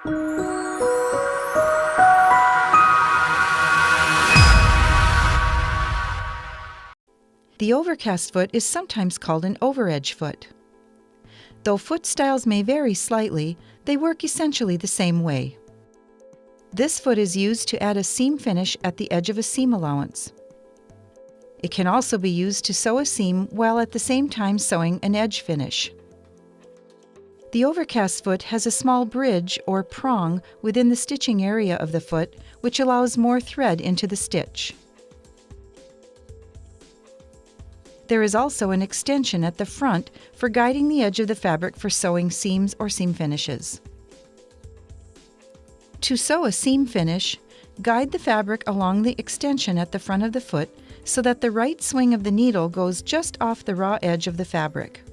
The overcast foot is sometimes called an overedge foot. Though foot styles may vary slightly, they work essentially the same way. This foot is used to add a seam finish at the edge of a seam allowance. It can also be used to sew a seam while at the same time sewing an edge finish. The overcast foot has a small bridge or prong within the stitching area of the foot, which allows more thread into the stitch. There is also an extension at the front for guiding the edge of the fabric for sewing seams or seam finishes. To sew a seam finish, guide the fabric along the extension at the front of the foot so that the right swing of the needle goes just off the raw edge of the fabric.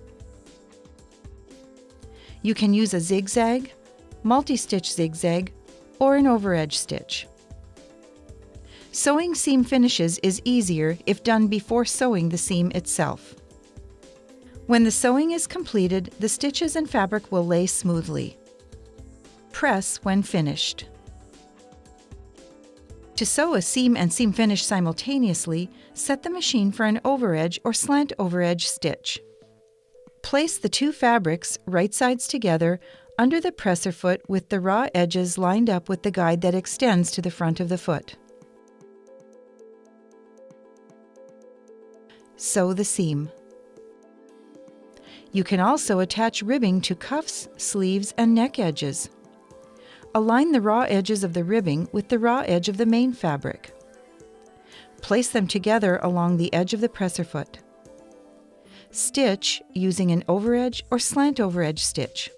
You can use a zigzag, multi-stitch zigzag, or an overedge stitch. Sewing seam finishes is easier if done before sewing the seam itself. When the sewing is completed, the stitches and fabric will lay smoothly. Press when finished. To sew a seam and seam finish simultaneously, set the machine for an overedge or slant overedge stitch. Place the two fabrics, right sides together, under the presser foot with the raw edges lined up with the guide that extends to the front of the foot. Sew the seam. You can also attach ribbing to cuffs, sleeves, and neck edges. Align the raw edges of the ribbing with the raw edge of the main fabric. Place them together along the edge of the presser foot. Stitch using an overedge or slant overedge stitch.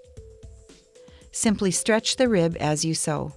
Simply stretch the rib as you sew.